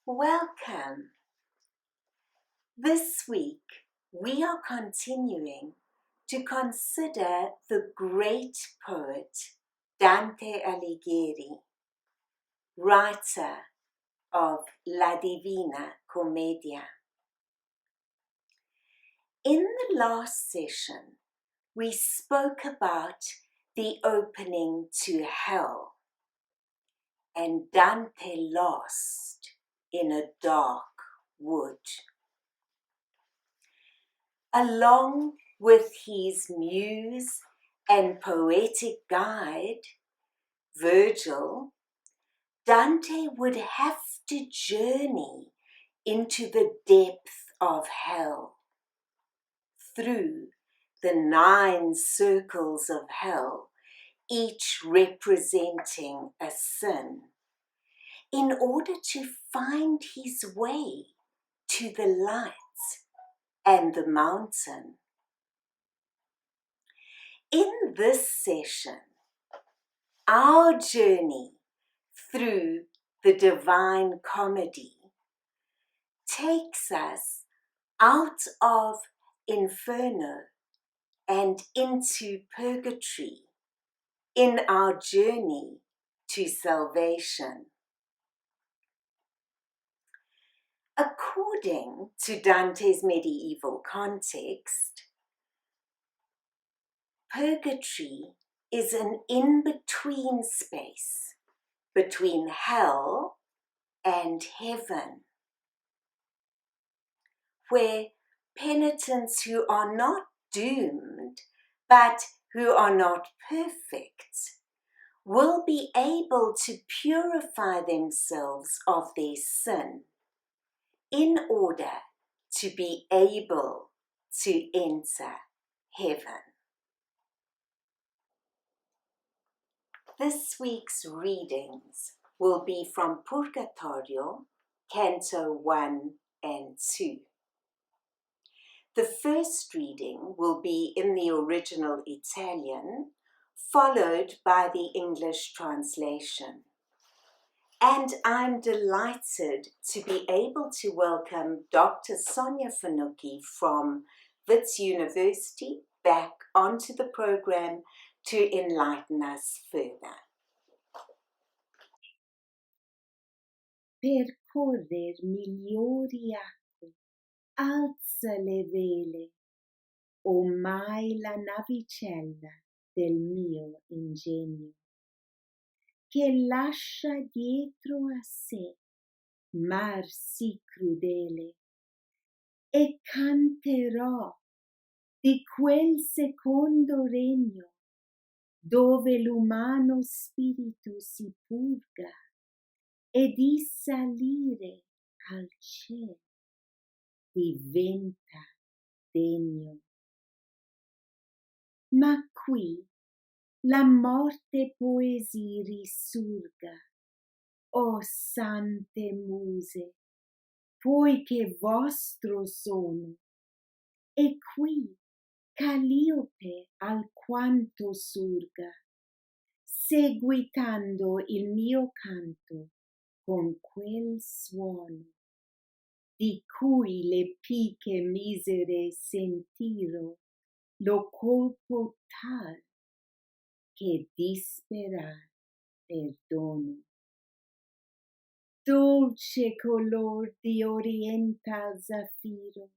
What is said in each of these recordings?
Welcome. This week we are continuing to consider the great poet Dante Alighieri, writer of La Divina Commedia. In the last session, we spoke about the opening to hell and Dante lost in a dark wood. Along with his muse and poetic guide, Virgil, Dante would have to journey into the depth of hell, through the 9 circles of hell, each representing a sin, in order to find his way to the light and the mountain. In this session, our journey through the Divine Comedy takes us out of Inferno and into Purgatory in our journey to salvation. According to Dante's medieval context, Purgatory is an in-between space between hell and heaven, where penitents who are not doomed but who are not perfect will be able to purify themselves of their sin in order to be able to enter heaven. This week's readings will be from Purgatorio Canto 1 and 2. The first reading will be in the original Italian, followed by the English translation. And I'm delighted to be able to welcome Dr. Sonia Fanucchi from Wits University back onto the program to enlighten us further. Percorrer migliori acque, alza le vele, o mai la navicella del mio ingegno, che lascia dietro a sé mar sì crudele, e canterò di quel secondo regno, dove l'umano spirito si purga, e di salire al cielo diventa degno. Ma qui la morte poesie risurga, o sante muse, poiché vostro sono, e qui Calliope alquanto surga, seguitando il mio canto con quel suono, di cui le piche misere sentiro lo colpo tal che disperar perdono. Dolce color di oriental zaffiro,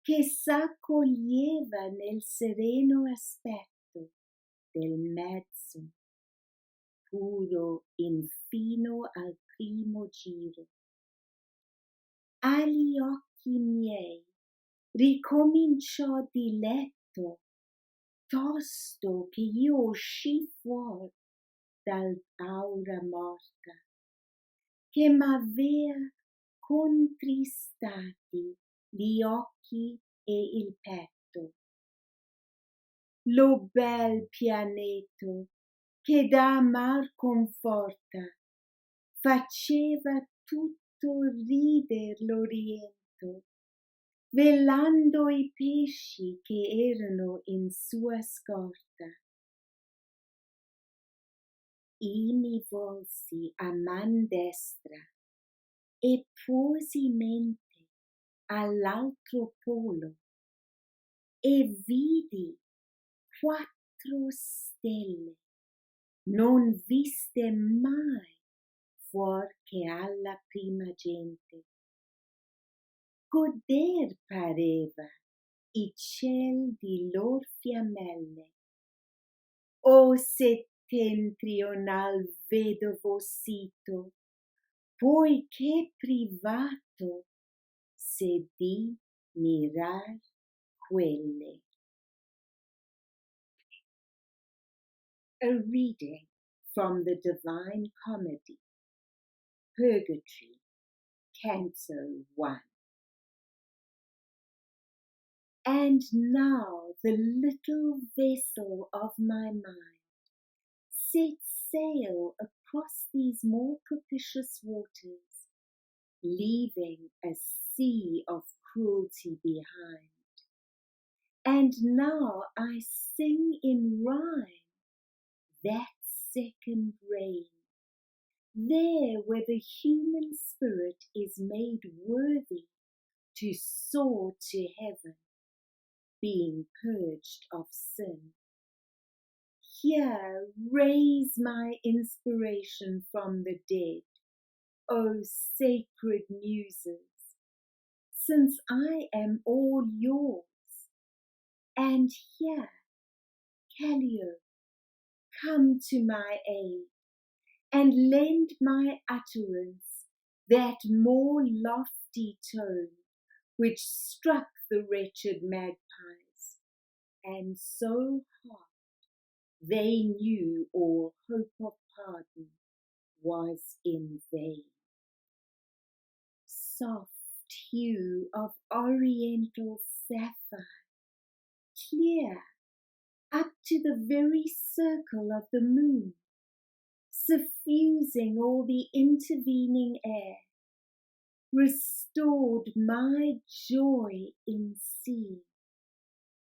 che s'accoglieva nel sereno aspetto del mezzo, puro infino al primo giro. Agli occhi miei ricominciò di letto, tosto che io uscì fuor dall'aura morta, che m'avea contristati gli occhi e il petto. Lo bel pianeto che da amar conforta faceva tutto rider l'oriento, velando i pesci che erano in sua scorta. I mi volsi a man destra e posi mente all'altro polo e vidi 4 stelle non viste mai fuor che alla prima gente. Goder pareva i ciel di lor fiammelle, o settentrional vedovo sito, poiché privato se di mirar quelle. A reading from the Divine Comedy, Purgatory, Canto 1. And now the little vessel of my mind sets sail across these more propitious waters, leaving a sea of cruelty behind. And now I sing in rhyme that second reign, there where the human spirit is made worthy to soar to heaven, being purged of sin. Here raise my inspiration from the dead, O sacred muses, since I am all yours. And here, Callio, come to my aid, and lend my utterance that more lofty tone which struck the wretched magpies, and so hard they knew all hope of pardon was in vain. Soft hue of oriental sapphire, clear up to the very circle of the moon, suffusing all the intervening air, restored my joy in seeing.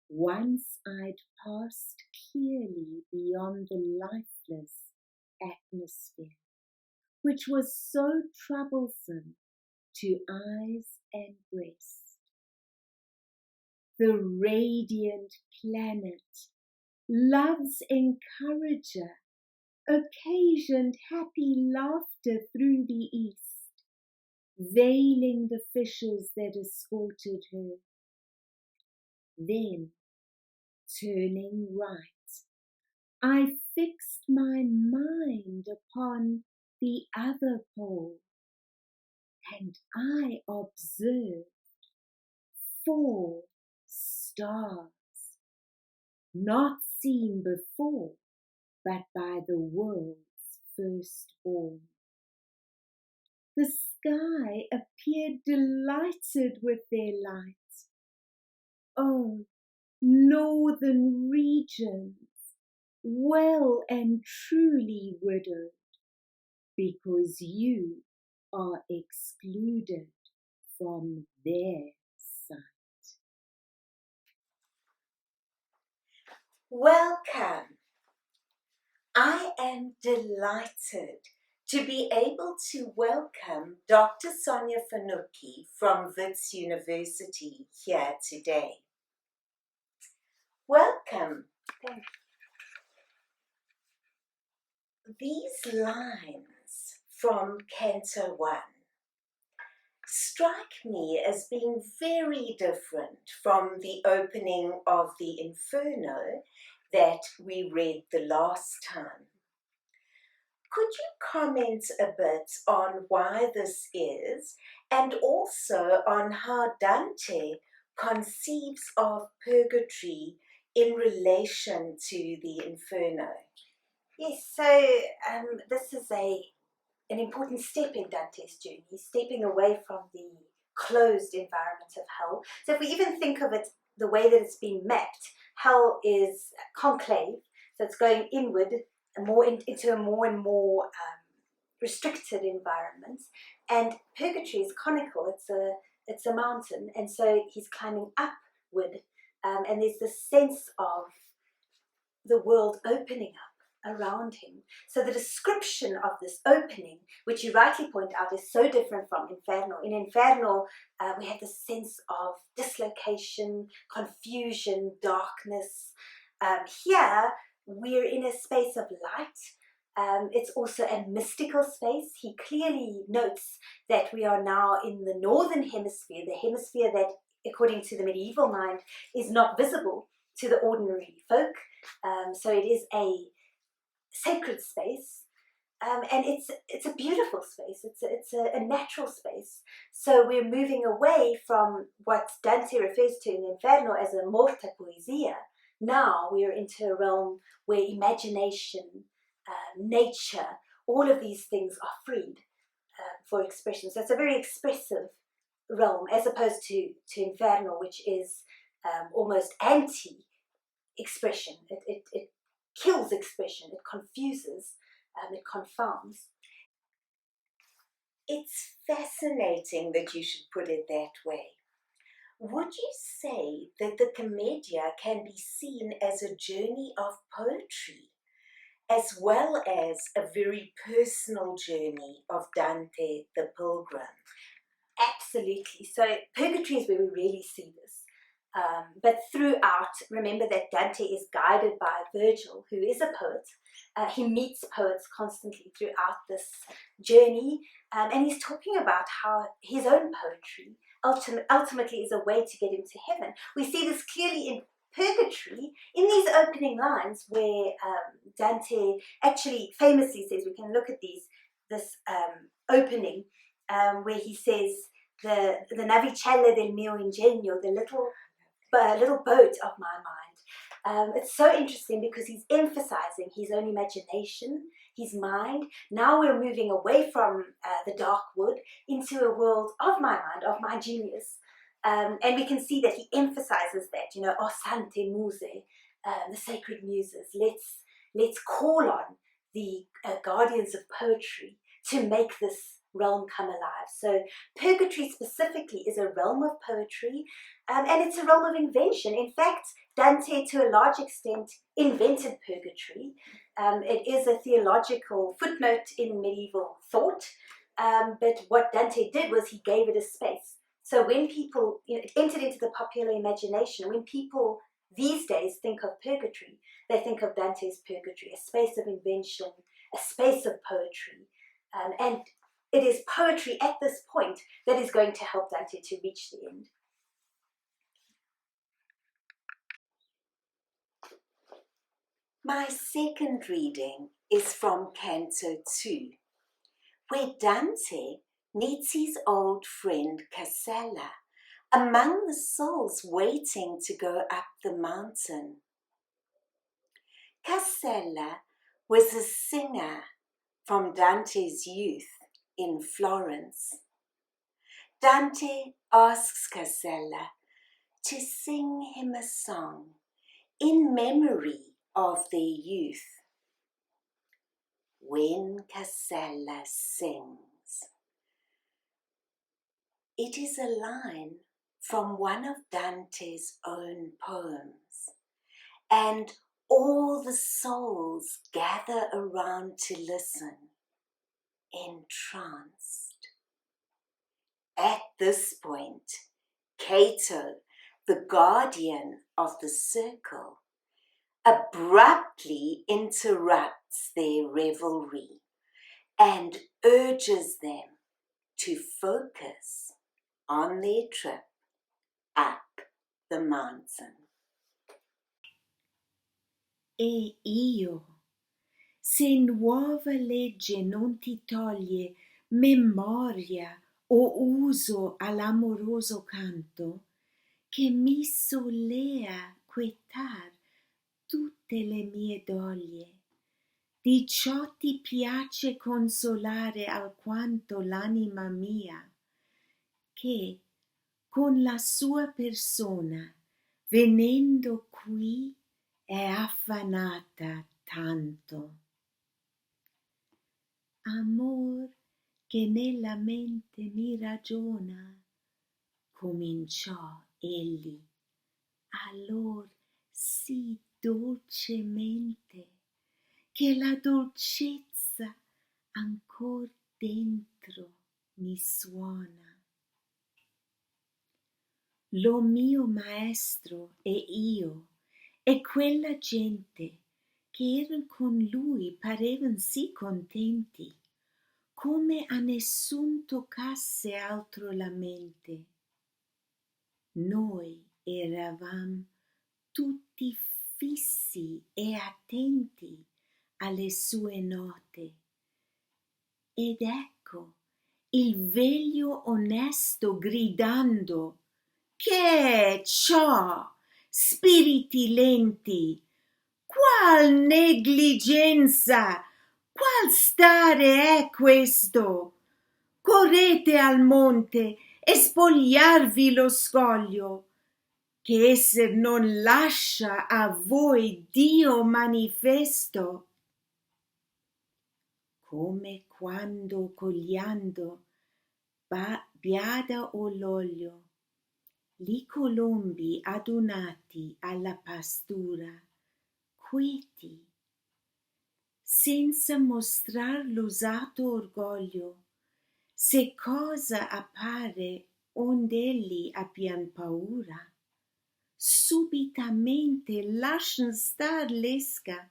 Once I'd passed clearly beyond the lifeless atmosphere, which was so troublesome to eyes and breast. The radiant planet, love's encourager, occasioned happy laughter through the east, veiling the fishes that escorted her. Then, turning right, I fixed my mind upon the other pole, and I observed 4 stars, not seen before, but by the world's firstborn. The sky appeared delighted with their light. Oh, northern regions, well and truly widowed, because you are excluded from their sight. Welcome. I am delighted to be able to welcome Dr. Sonia Fanucchi from Wits University here today. Welcome. Thank you. These lines from Canto 1 strike me as being very different from the opening of the Inferno that we read the last time. Could you comment a bit on why this is, and also on how Dante conceives of purgatory in relation to the Inferno? Yes, so this is an important step in Dante's journey, stepping away from the closed environment of hell. So if we even think of it the way that it's been mapped, hell is conclave, so it's going inward and more into a more and more restricted environment. And purgatory is conical; it's a mountain, and so he's climbing upward, and there's this sense of the world opening up. around him. So the description of this opening, which you rightly point out, is so different from Inferno. In Inferno, we have this sense of dislocation, confusion, darkness. Here, we're in a space of light. It's also a mystical space. He clearly notes that we are now in the northern hemisphere, the hemisphere that, according to the medieval mind, is not visible to the ordinary folk. So it is a sacred space, and it's a beautiful space. It's a natural space. So we're moving away from what Dante refers to in Inferno as a morta poesia. Now we're into a realm where imagination, nature, all of these things are freed for expression. So it's a very expressive realm, as opposed to Inferno, which is almost anti-expression. It kills expression, it confuses, it confounds. It's fascinating that you should put it that way. Would you say that the Commedia can be seen as a journey of poetry, as well as a very personal journey of Dante the Pilgrim? Absolutely. So Purgatory is where we really see this. But throughout, remember that Dante is guided by Virgil, who is a poet. He meets poets constantly throughout this journey, and he's talking about how his own poetry ultimately is a way to get him to heaven. We see this clearly in Purgatory, in these opening lines where Dante actually famously says, we can look at this opening where he says, the navicella del mio ingegno, the little boat of my mind. It's so interesting because he's emphasizing his own imagination, his mind. Now we're moving away from the dark wood into a world of my mind, of my genius. And we can see that he emphasizes that, O Sante Muse, the sacred muses. Let's call on the guardians of poetry to make this realm come alive. So Purgatory specifically is a realm of poetry, and it's a realm of invention. In fact, Dante, to a large extent, invented Purgatory. It is a theological footnote in medieval thought, but what Dante did was he gave it a space. So when people, it entered into the popular imagination. When people these days think of Purgatory, they think of Dante's Purgatory, a space of invention, a space of poetry, and it is poetry at this point that is going to help Dante to reach the end. My second reading is from Canto 2, where Dante meets his old friend Casella among the souls waiting to go up the mountain. Casella was a singer from Dante's youth in Florence. Dante asks Casella to sing him a song in memory of their youth. When Casella sings, it is a line from one of Dante's own poems, and all the souls gather around to listen, entranced. At this point, Cato, the guardian of the circle, abruptly interrupts their revelry and urges them to focus on their trip up the mountain. E io, se nuova legge non ti toglie memoria o uso all'amoroso canto, che mi sollea quietar tutte le mie doglie, di ciò ti piace consolare alquanto l'anima mia, che con la sua persona, venendo qui, è affannata tanto. Amor che nella mente mi ragiona, cominciò egli, allor sì dolcemente, che la dolcezza ancor dentro mi suona. Lo mio maestro e io e quella gente che eran con lui parevan sì contenti, come a nessun toccasse altro la mente. Noi eravam tutti fissi e attenti alle sue note. Ed ecco il veglio onesto gridando: «Che è ciò, spiriti lenti? Qual negligenza, qual stare è questo? Correte al monte e spogliarvi lo scoglio, che esser non lascia a voi Dio manifesto». Come quando cogliando biada o l'olio li colombi adunati alla pastura, quieti, senza mostrar l'usato orgoglio, se cosa appare ond'elli abbian paura, subitamente lascian star l'esca,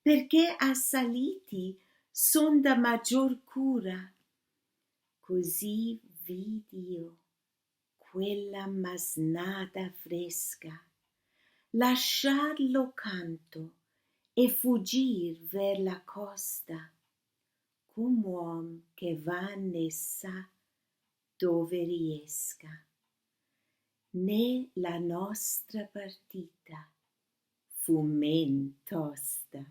perché assaliti son da maggior cura. Così vid'io quella masnada fresca lasciar lo canto e fuggir ver la costa, com'uom che va ne sa dove riesca. Né la nostra partita fu men tosta.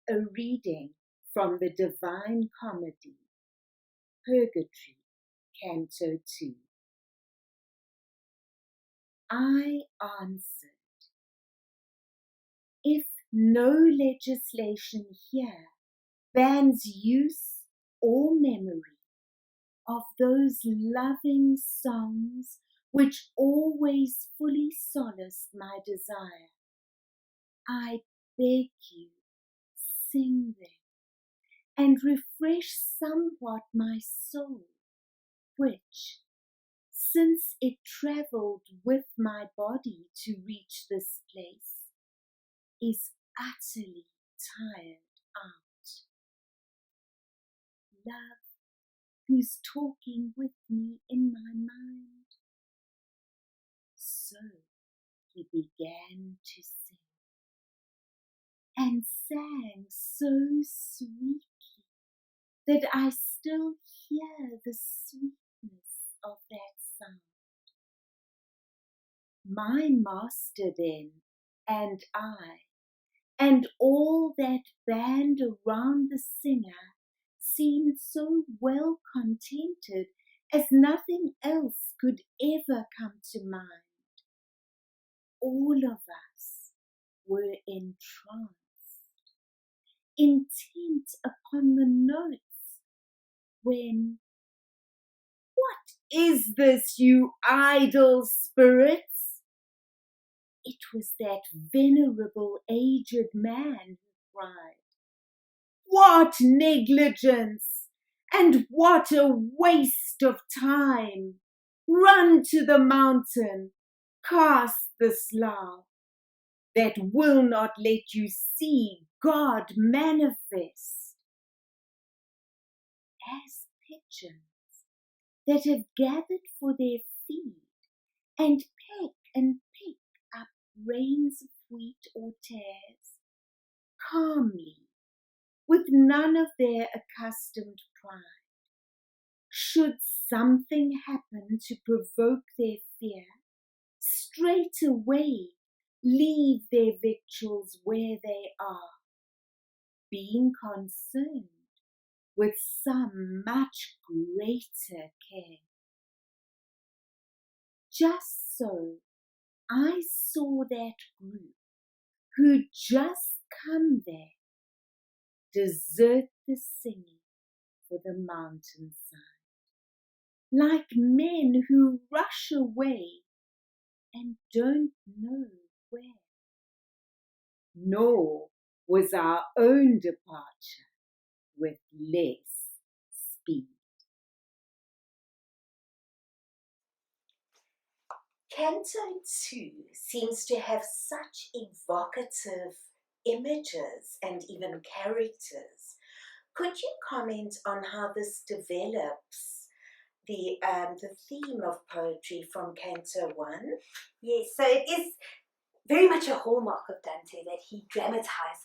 A reading from the Divine Comedy, Purgatory Canto 2. I answered, if no legislation here bans use or memory of those loving songs which always fully solaced my desire, I beg you, sing them, and refresh somewhat my soul, which, since it travelled with my body to reach this place, is utterly tired out. Love, who's talking with me in my mind. So he began to sing, and sang so sweetly that I still hear the sweetness of that sound. My master then, and I, and all that band around the singer, seemed so well contented as nothing else could ever come to mind. All of us were entranced, intent upon the notes, when, "What is this, you idle spirits?" It was that venerable aged man who cried, "What negligence, and what a waste of time! Run to the mountain, cast the slough, that will not let you see God manifest." As pigeons that have gathered for their feed, and peck and pick up grains of wheat or tares, calmly, with none of their accustomed pride, should something happen to provoke their fear, straightway leave their victuals where they are, being concerned with some much greater care. Just so I saw that group who'd just come there desert the singing for the mountainside, like men who rush away and don't know where. Nor was our own departure with less speed. Canto 2 seems to have such evocative images and even characters. Could you comment on how this develops the theme of poetry from Canto 1? Yes, so it is very much a hallmark of Dante that he dramatizes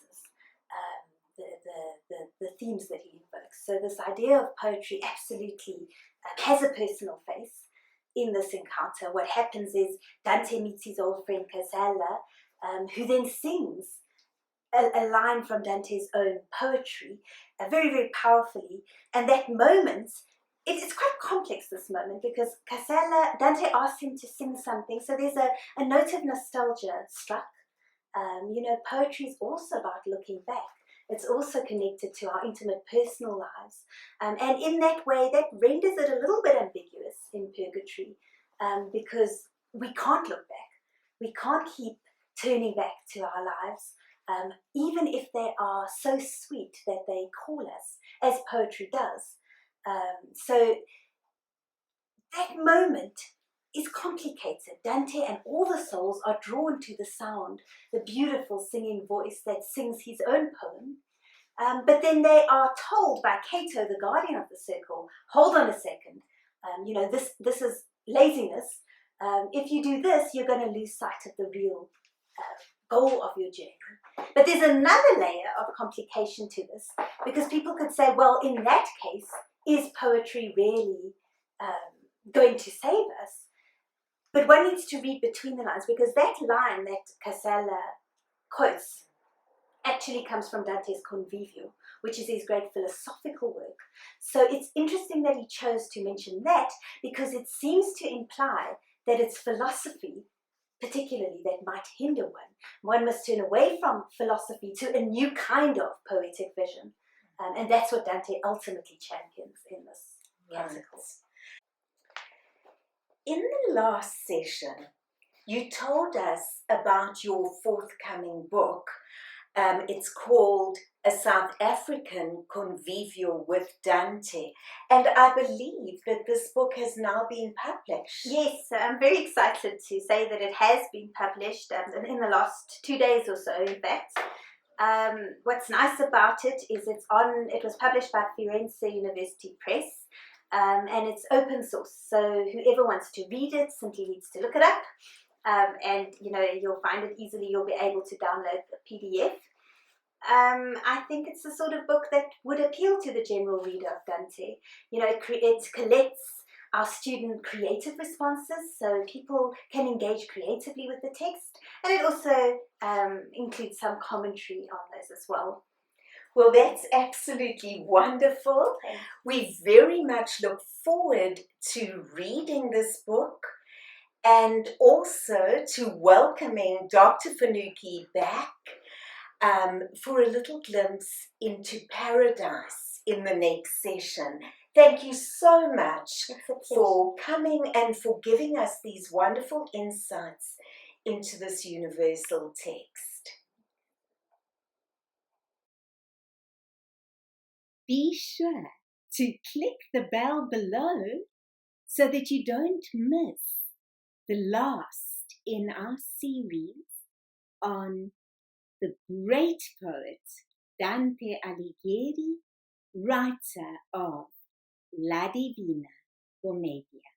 the themes that he invokes. So this idea of poetry absolutely has a personal face in this encounter. What happens is Dante meets his old friend Casella, who then sings a line from Dante's own poetry, very, very powerfully. And that moment, it's quite complex, this moment, because Dante asks him to sing something. So there's a note of nostalgia struck. Poetry is also about looking back. It's also connected to our intimate personal lives. And in that way, that renders it a little bit ambiguous in Purgatory, because we can't look back. We can't keep turning back to our lives, even if they are so sweet that they call us, as poetry does. So that moment is complicated. Dante and all the souls are drawn to the sound, the beautiful singing voice that sings his own poem. But then they are told by Cato, the guardian of the circle, hold on a second, this is laziness. If you do this, you're going to lose sight of the real goal of your journey. But there's another layer of complication to this, because people could say, well, in that case, is poetry really going to save us? But one needs to read between the lines, because that line that Casella quotes actually comes from Dante's Convivio, which is his great philosophical work. So it's interesting that he chose to mention that, because it seems to imply that it's philosophy, particularly, that might hinder one. One must turn away from philosophy to a new kind of poetic vision. And that's what Dante ultimately champions in this canticle. In the last session, you told us about your forthcoming book. It's called A South African Convivio with Dante. And I believe that this book has now been published. Yes, I'm very excited to say that it has been published in the last 2 days or so, in fact. What's nice about it is it was published by Florence University Press, and it's open source. So whoever wants to read it simply needs to look it up. And you'll find it easily. You'll be able to download the PDF. I think it's the sort of book that would appeal to the general reader of Dante. It collects our student creative responses, so people can engage creatively with the text, and it also includes some commentary on those as well. Well, that's absolutely wonderful. Thanks. We very much look forward to reading this book, and also to welcoming Dr. Fanucchi back for a little glimpse into paradise in the next session. Thank you so much for coming and for giving us these wonderful insights into this universal text. Be sure to click the bell below so that you don't miss the last in our series on the great poet Dante Alighieri, writer of La Divina Commedia.